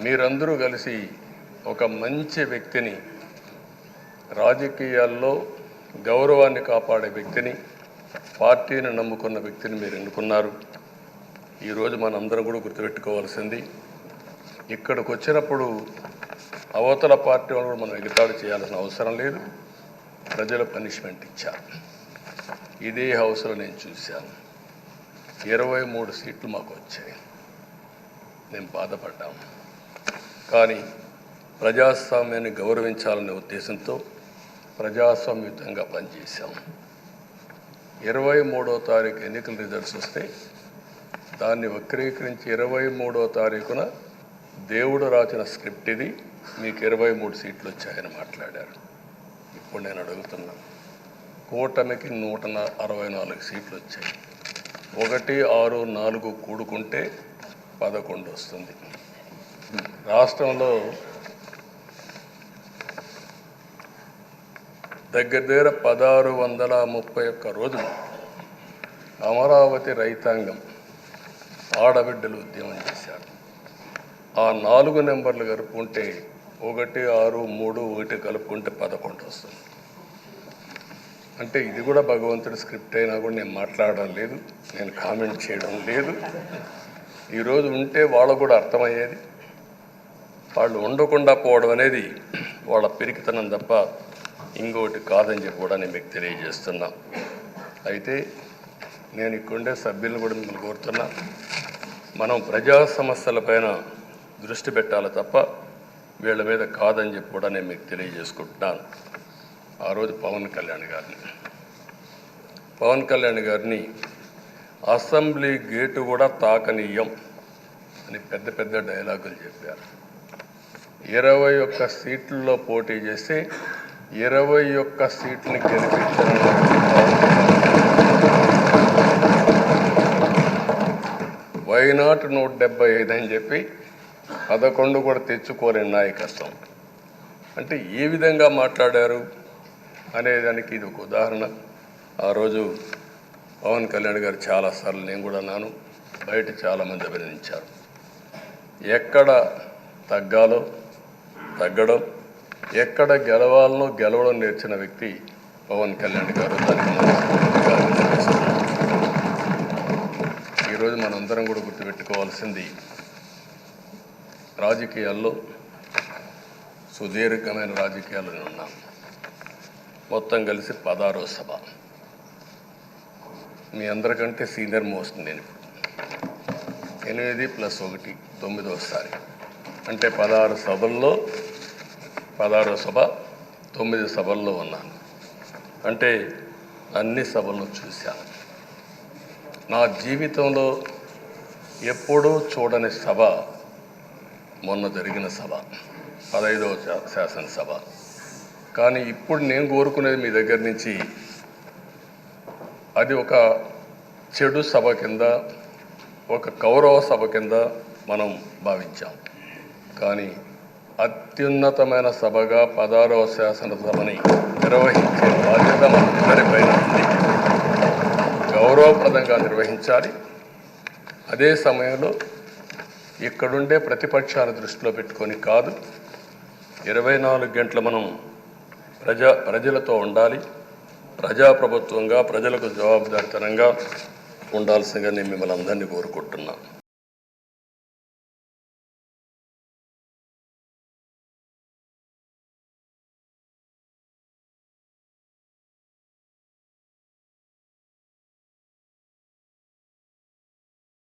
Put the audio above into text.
మీరందరూ కలిసి ఒక మంచి వ్యక్తిని, రాజకీయాల్లో గౌరవాన్ని కాపాడే వ్యక్తిని, పార్టీని నమ్ముకున్న వ్యక్తిని మీరు ఎన్నుకున్నారు. ఈరోజు మనందరం కూడా గుర్తుపెట్టుకోవాల్సింది, ఇక్కడికి వచ్చినప్పుడు అవతల పార్టీ వాళ్ళు మనం ఎగతాళి చేయాల్సిన అవసరం లేదు. ప్రజలు పనిష్మెంట్ ఇచ్చారు. ఇదే హౌస్లో నేను చూశాను. 23 సీట్లు మాకు వచ్చాయి. నేను బాధపడ్డాము. కానీ ప్రజాస్వామ్యాన్ని గౌరవించాలనే ఉద్దేశంతో ప్రజాస్వామ్యుతంగా పనిచేశాం. 23వ తారీఖు ఎన్నికల రిజల్ట్స్ వస్తే దాన్ని వక్రీకరించి 23వ తారీఖున దేవుడు రాసిన స్క్రిప్ట్ ఇది, మీకు 23 సీట్లు వచ్చాయని మాట్లాడారు. ఇప్పుడు నేను అడుగుతున్నా, కూటమికి 164 సీట్లు వచ్చాయి. 1, 6, 4 కూడుకుంటే 11 వస్తుంది. రాష్ట్రంలో దగ్గర 1631 రోజులు అమరావతి రైతాంగం ఆడబిడ్డలు ఉద్యమం చేశారు. ఆ 4 నెంబర్లు కలుపుకుంటే 1, 6, 3, 1 కలుపుకుంటే 11 వస్తుంది. అంటే ఇది కూడా భగవంతుడి స్క్రిప్ట్ అయినా కూడా నేను మాట్లాడడం లేదు, నేను కామెంట్ చేయడం లేదు. ఈరోజు ఉంటే వాళ్ళకు కూడా అర్థమయ్యేది. వాళ్ళు ఉండకుండా పోవడం అనేది వాళ్ళ పిరికితనం తప్ప ఇంకోటి కాదని చెప్పి కూడా నేను మీకు తెలియజేస్తున్నా. అయితే నేను ఇక్కడుండే సభ్యులను కూడా మిమ్మల్ని కోరుతున్నా, మనం ప్రజా సమస్యలపైన దృష్టి పెట్టాలి తప్ప వీళ్ళ మీద కాదని చెప్పి కూడా నేను మీకు తెలియజేసుకుంటున్నాను. ఆ రోజు పవన్ కళ్యాణ్ గారిని అసెంబ్లీ గేటు కూడా తాకనీయం అని పెద్ద డైలాగులు చెప్పారు. 21 సీట్లలో పోటీ చేసి 21 సీట్ని గెలిపించారు. వైనాట్ 175 అని చెప్పి 11 కూడా తెచ్చుకోలేని నాయకత్వం. అంటే ఏ విధంగా మాట్లాడారు అనేదానికి ఇది ఒక ఉదాహరణ. ఆ రోజు పవన్ కళ్యాణ్ గారు చాలాసార్లు, నేను కూడా నాను, బయట చాలామంది అభినందించారు. ఎక్కడ తగ్గాలో తగ్గడం, ఎక్కడ గెలవాలనో గెలవడం నేర్చిన వ్యక్తి పవన్ కళ్యాణ్ గారు. ఈరోజు మనందరం కూడా గుర్తుపెట్టుకోవాల్సింది, రాజకీయాల్లో సుదీర్ఘమైన రాజకీయాల్లో ఉన్నాం. మొత్తం కలిసి 16వ సభ. మీ అందరికంటే సీనియర్ మోస్ట్ నేను. 8 + 1 9వసారి. అంటే 16 సభల్లో 16వ సభ 9 సభల్లో ఉన్నాను. అంటే అన్ని సభలను చూశాను. నా జీవితంలో ఎప్పుడూ చూడని సభ మొన్న జరిగిన సభ, 15వ శాసనసభ. కానీ ఇప్పుడు నేను కోరుకునేది మీ దగ్గర నుంచి, అది ఒక చెడు సభ కింద, ఒక కౌరవ సభ కింద మనం భావించాం. కానీ అత్యున్నతమైన సభగా 16వ శాసనసభని నిర్వహించే బాధ్యత మనందరిపైన ఉంది. గౌరవప్రదంగా నిర్వహించాలి. అదే సమయంలో ఇక్కడుండే ప్రతిపక్షాల దృష్టిలో పెట్టుకొని కాదు, 24 గంటలు మనం ప్రజలతో ఉండాలి. ప్రజాప్రభుత్వంగా ప్రజలకు జవాబుదారితనంగా ఉండాల్సిందిగా నేను మిమ్మల్ని అందరినీ కోరుకుంటున్నాను.